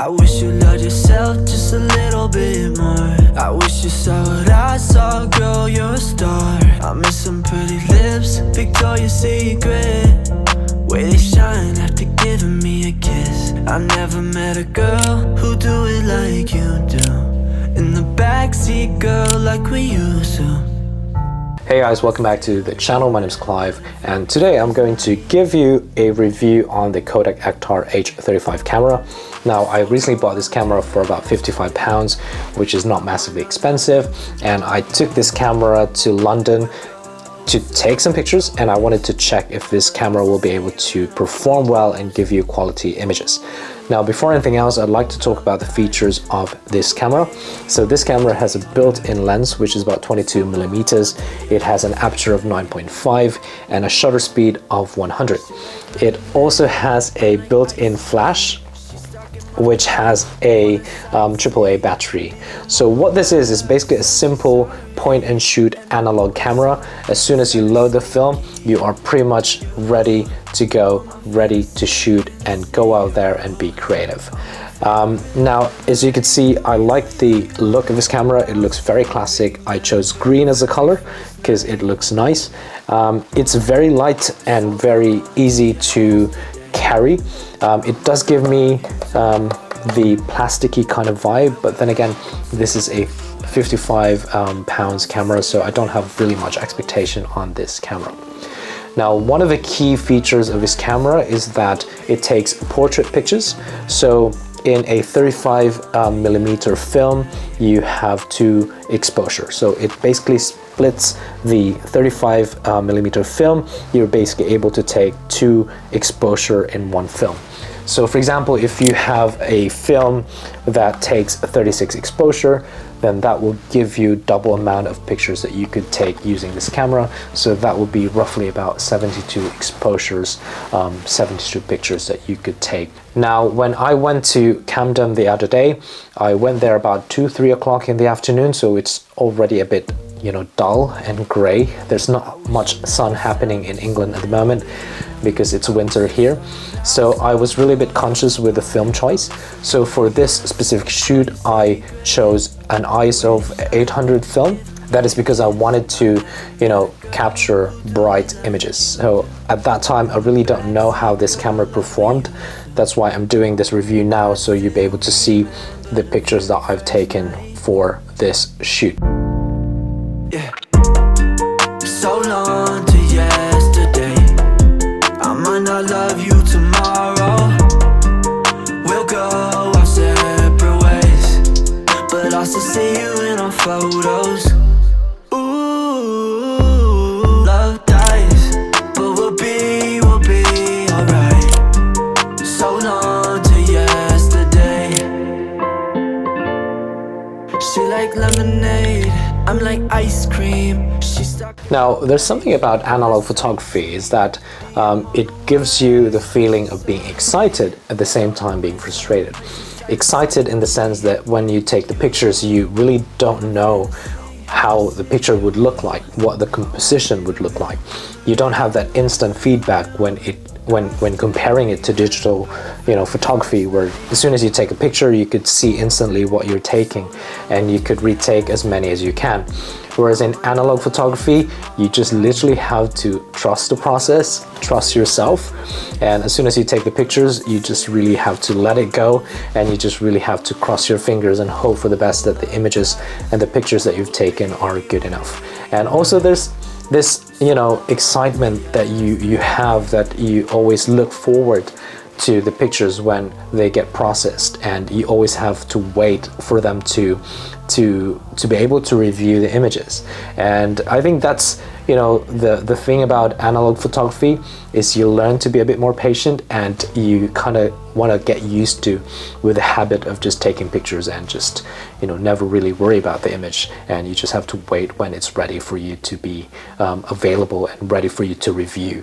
I wish you loved yourself just a little bit more. I wish you saw what I saw, girl, you're a star. I miss some pretty lips, Victoria's Secret, way they shine after giving me a kiss. I never met a girl who do it like you do. In the backseat, girl, like we used to. Hey guys, welcome back to the channel. My name is Clive, and today I'm going to give you a review on the Kodak Ektar H35 camera. Now, I recently bought this camera for about £55, which is not massively expensive, and I took this camera to London to take some pictures, and I wanted to check if this camera will be able to perform well and give you quality images. Now, before anything else, I'd like to talk about the features of this camera. So this camera has a built-in lens, which is about 22 millimeters. It has an aperture of 9.5 and a shutter speed of 100. It also has a built-in flash, which has a AAA battery. So what this is basically a simple point and shoot analog camera. As soon as you load the film, you are pretty much ready to go, ready to shoot and go out there and be creative. Now, as you can see, I like the look of this camera. It looks very classic. I chose green as a color because it looks nice. It's very light and very easy to carry. It does give me the plasticky kind of vibe, but then again, this is a 55 pounds camera, so I don't have really much expectation on this camera. Now, one of the key features of this camera is that it takes portrait pictures. So in a 35 millimeter film, you have two exposures. So it basically splits the 35 millimeter film. You're basically able to take two exposure in one film. So for example, if you have a film that takes a 36 exposure, then that will give you double amount of pictures that you could take using this camera. So that would be roughly about 72 exposures, 72 pictures that you could take. Now, when I went to Camden the other day, I went there about 2-3 o'clock in the afternoon, so it's already a bit, dull and gray. There's not much sun happening in England at the moment because it's winter here. So I was really a bit conscious with the film choice. So for this specific shoot, I chose an ISO of 800 film. That is because I wanted to, capture bright images. So at that time, I really don't know how this camera performed. That's why I'm doing this review now, so you'll be able to see the pictures that I've taken for this shoot. Yeah. So long to yesterday. I might not love you tomorrow. We'll go our separate ways, but I'll still see you in our photos. Ooh, love dies, but we'll be alright. So long to yesterday. She like lemonade, I'm like ice cream. Now, there's something about analog photography is that it gives you the feeling of being excited at the same time being frustrated. Excited in the sense that when you take the pictures, you really don't know how the picture would look like, what the composition would look like. You don't have that instant feedback when comparing it to digital photography, where as soon as you take a picture, you could see instantly what you're taking and you could retake as many as you can. Whereas in analog photography, you just literally have to trust the process, trust yourself, and as soon as you take the pictures, you just really have to let it go, and you just really have to cross your fingers and hope for the best that the images and the pictures that you've taken are good enough. And also there's this excitement that you have, that you always look forward to the pictures when they get processed, and you always have to wait for them to be able to review the images. And I think that's the thing about analog photography is you learn to be a bit more patient, and you kind of want to get used to with the habit of just taking pictures and just never really worry about the image, and you just have to wait when it's ready for you to be available and ready for you to review.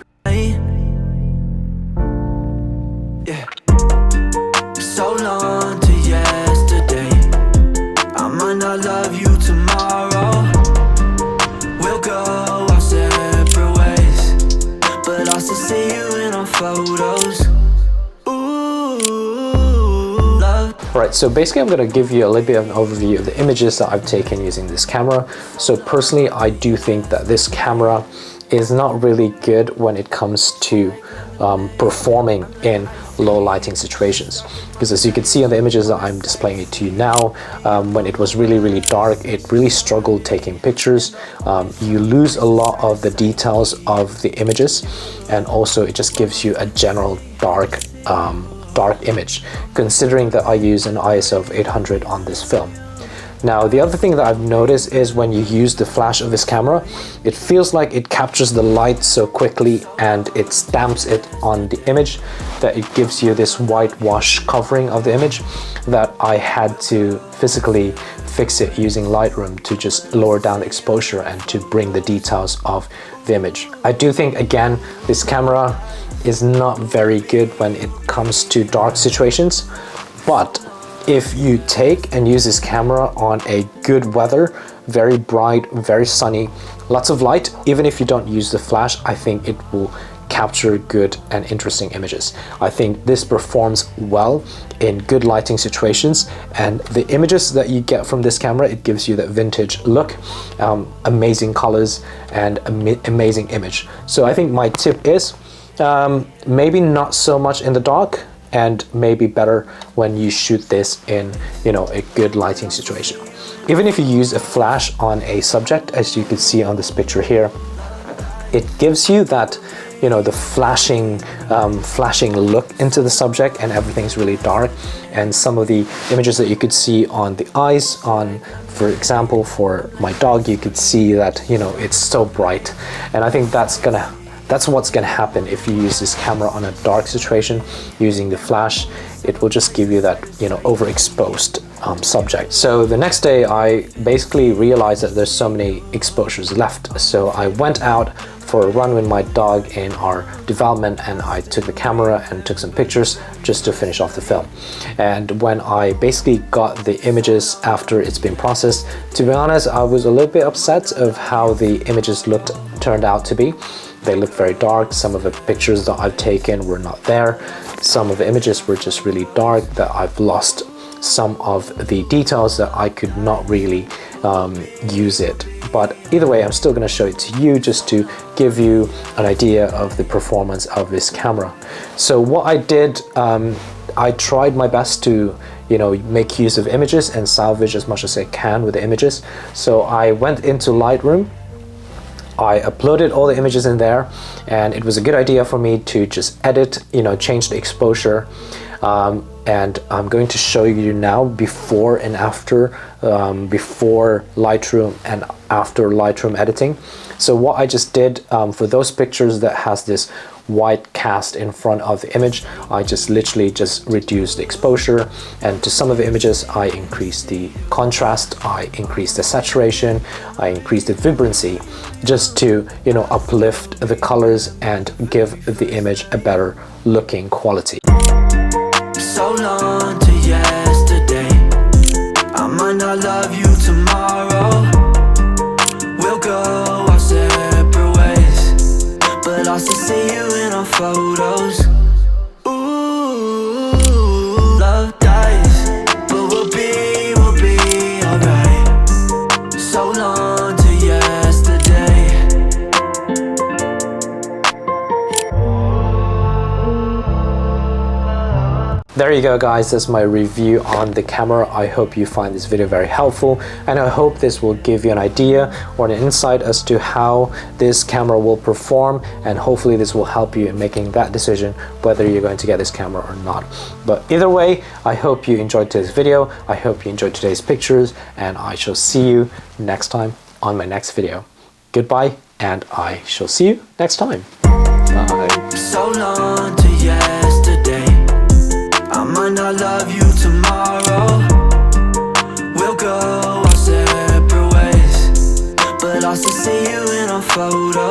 Yeah. So long to yesterday. I might not love you tomorrow. We'll go our separate ways, but I'll still see you in our photos. Ooh, love. Alright, so basically I'm going to give you a little bit of an overview of the images that I've taken using this camera. So personally, I do think that this camera is not really good when it comes to performing in low lighting situations, because as you can see on the images that I'm displaying it to you now, when it was really dark, it really struggled taking pictures. You lose a lot of the details of the images, and also it just gives you a general dark image, considering that I use an ISO of 800 on this film. Now, the other thing that I've noticed is when you use the flash of this camera, it feels like it captures the light so quickly and it stamps it on the image that it gives you this whitewash covering of the image that I had to physically fix it using Lightroom to just lower down the exposure and to bring the details of the image. I do think, again, this camera is not very good when it comes to dark situations, but if you take and use this camera on a good weather, very bright, very sunny, lots of light, even if you don't use the flash, I think it will capture good and interesting images. I think this performs well in good lighting situations, and the images that you get from this camera, it gives you that vintage look, amazing colors and amazing image. So I think my tip is maybe not so much in the dark, and maybe better when you shoot this in, you know, a good lighting situation. Even if you use a flash on a subject, as you can see on this picture here, it gives you that, you know, the flashing look into the subject, and everything's really dark. And some of the images that you could see on the eyes, on, for example, for my dog, you could see that, you know, it's so bright. And I think that's what's gonna happen if you use this camera on a dark situation using the flash. It will just give you that, you know, overexposed subject. So the next day I basically realized that there's so many exposures left. So I went out for a run with my dog in our development, and I took the camera and took some pictures just to finish off the film. And when I basically got the images after it's been processed, to be honest, I was a little bit upset of how the images turned out to be. They look very dark. Some of the pictures that I've taken were not there. Some of the images were just really dark, that I've lost some of the details that I could not really use it. But either way, I'm still going to show it to you just to give you an idea of the performance of this camera. So what I did, I tried my best to, you know, make use of images and salvage as much as I can with the images. So I went into Lightroom, I uploaded all the images in there, and it was a good idea for me to just edit, you know, change the exposure. And I'm going to show you now before and after, before Lightroom and after Lightroom editing. So what I just did for those pictures that has this white cast in front of the image, I just literally just reduced the exposure, and to some of the images I increased the contrast, I increased the saturation, I increased the vibrancy, just to, you know, uplift the colors and give the image a better looking quality. So long to yesterday, I might not love you tomorrow. We'll go our separate ways, but I'll still see you in our photos. Ooh, love dies, but we'll be alright. So long to yesterday. There you go, guys. That's my review on the camera. I hope you find this video very helpful, and I hope this will give you an idea or an insight as to how this camera will perform, and hopefully this will help you in making that decision whether you're going to get this camera or not. But either way, I hope you enjoyed today's video. I hope you enjoyed today's pictures, and I shall see you next time on my next video. Goodbye, and I shall see you next time. Bye. So long to yesterday, I might not love you tomorrow. We'll go our separate ways, but I'll still see you in our photos.